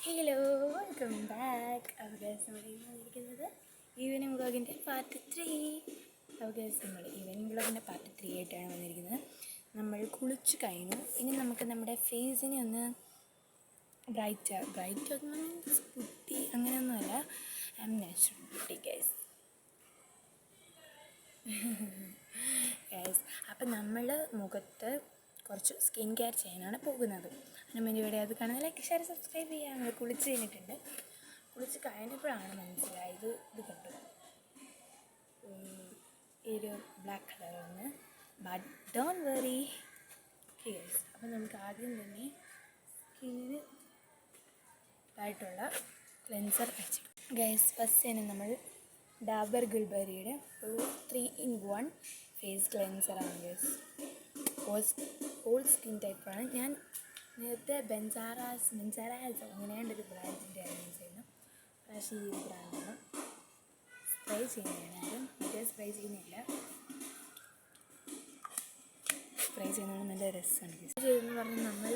Hello, welcome back. അവകാശം വന്നിരിക്കുന്നത് evening വ്ളോഗിൻ്റെ part 3. നമ്മൾ ഈവനിങ് വ്ളോഗിൻ്റെ പാർട്ട് 3 ആയിട്ടാണ് വന്നിരിക്കുന്നത്. നമ്മൾ കുളിച്ച് കഴിഞ്ഞു. ഇനി നമുക്ക് നമ്മുടെ ഫേസിനെ ഒന്ന് ബ്രൈറ്റ് ഒന്നും മീൻസ് പുട്ടി അങ്ങനെയൊന്നുമല്ല. I M natural beauty guys. അപ്പം നമ്മൾ മുഖത്ത് കുറച്ച് സ്കിൻ കെയർ ചെയ്യാനാണ് പോകുന്നത്. അതിന് ഇവിടെ അത് കാണുന്നത് ലൈക്ക് ഷെയർ സബ്സ്ക്രൈബ് ചെയ്യുക. നമ്മൾ കുളിച്ച് കഴിഞ്ഞിട്ടുണ്ട്. കുളിച്ച് കഴിഞ്ഞപ്പോഴാണ് മനസ്സിലായത് ഇത് കണ്ടു ഈ ഒരു ബ്ലാക്ക് കളറാണ്. But don't worry guys. അപ്പം നമുക്ക് ആദ്യം തന്നെ സ്കിന്നിന് ആയിട്ടുള്ള ക്ലെൻസർ വെച്ചു ഗൈസ്. ഫസ്റ്റ് തന്നെ നമ്മൾ ഡാബർ ഗുൽബറിയുടെ ഒരു 3-in-1 ഫേസ് ക്ലെൻസറാണ് ഗൈസ്. ഓൾ സ്കിൻ ടൈപ്പാണ്. ഞാൻ നേരത്തെ ബെൻസാറാസ് അങ്ങനെയാണ്ടൊരു ബ്രാൻഡിൻ്റെ ആണ് യൂസ് ചെയ്യുന്നത്. പക്ഷേ ഈ ബ്രാൻഡാണ് സ്പ്രേ ചെയ്യുന്നതാണ്. മറ്റേ സ്പ്രേ ചെയ്യുന്നില്ല, സ്പ്രേ ചെയ്യുന്നതാണ് നല്ല രസമാണ്. ചെയ്തെന്ന് പറഞ്ഞാൽ നമ്മൾ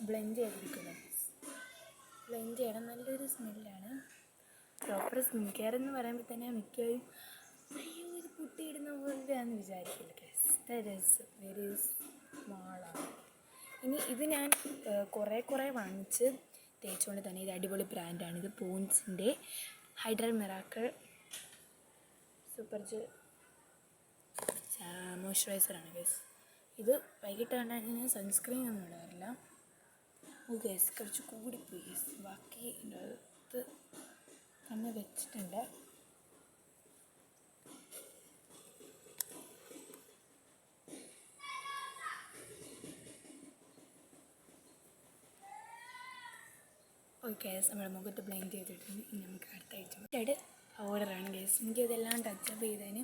ബ്ലെൻഡ് ചെയ്തെടുക്കുന്നത്. ബ്ലെൻഡ് ചെയ്യണം. നല്ലൊരു സ്മെല്ലാണ്. പ്രോപ്പർ സ്കിൻ കെയർ എന്ന് പറയുമ്പോൾ തന്നെ മിക്കവരും അയ്യോ ഇത് പുട്ടിയിടുന്ന പോലെയാണെന്ന് വിചാരിക്കില്ല. വെരി സ്മാളാണ്. ഇനി ഇത് ഞാൻ കുറേ വാങ്ങിച്ച് തേച്ചുകൊണ്ട് തന്നെ. ഇത് അടിപൊളി ബ്രാൻഡാണ്. ഇത് പോൺസിൻ്റെ ഹൈഡ്രൽ മിറാക്കിൾ സൂപ്പർ ജെൽ മോയ്സ്ചറൈസറാണ് ഗൈസ്. ഇത് വൈകിട്ട് കണ്ടാൽ ഞാൻ സൺസ്ക്രീൻ ഒന്നും ഇടാറില്ല. ഗൈസ് കുറച്ച് കൂടിപ്പോയി ഗൈസ്. ബാക്കി അടുത്ത് തന്നെ വെച്ചിട്ടുണ്ട്. ഓക്കെ, നമ്മുടെ മുഖത്ത് ബ്ലെൻഡ് ചെയ്തിട്ടുണ്ട്. ഇനി നമുക്ക് അടുത്ത ഐറ്റം പൗഡറാണ് ഗൈസ്. എനിക്കിതെല്ലാം ടച്ചപ്പ് ചെയ്തതിന്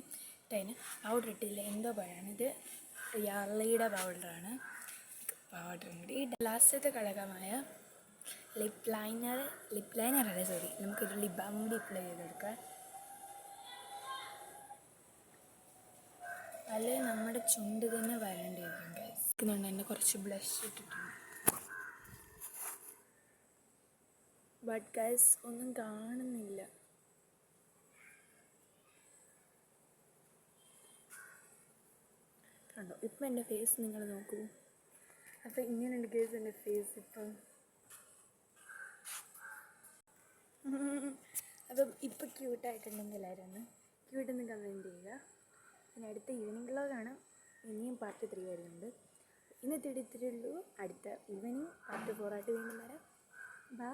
പൗഡർ ഇട്ടില്ല, എന്തോ പഴമാണ് ഇത്. യാർലിയുടെ പൗഡറും കൂടി. ഈ ലാസ്റ്റത്തെ ഘടകമായ ലിപ്പ് ലൈനറല്ല സോറി, നമുക്കൊരു ലിപ് ബാം കൂടി അപ്ലൈ ചെയ്തെടുക്കാം. അതിൽ നമ്മുടെ ചുണ്ട് തന്നെ വരേണ്ടിയിരിക്കും ഗൈസ്. ഇതുകൊണ്ട് തന്നെ കുറച്ച് ബ്ലഷ് ഇട്ടിട്ടുണ്ട്. ബട്ട് ഗൈസ് ഒന്നും കാണുന്നില്ല. കണ്ടോ? ഇപ്പം എൻ്റെ ഫേസ് നിങ്ങൾ നോക്കൂ. അപ്പം ഇങ്ങനെയുണ്ട് ഗൈസ് എൻ്റെ ഫേസ് ഇപ്പം. അപ്പം ഇപ്പം ക്യൂട്ടായിട്ടുണ്ടെങ്കിൽ എല്ലാവരും ഒന്ന് ക്യൂട്ടെന്ന് കമൻറ്റ് ചെയ്യുക. പിന്നെ അടുത്ത ഈവനിങ് വ്ളോഗാണ്. ഇനിയും പാർട്ട് 3 വരുന്നുണ്ട്. ഇന്നത്തെ ഇത്രയേ ഉള്ളൂ. അടുത്ത ഈവനിങ് പാർട്ട് 4 ആയിട്ട് വീണ്ടും വരാം. ബൈ.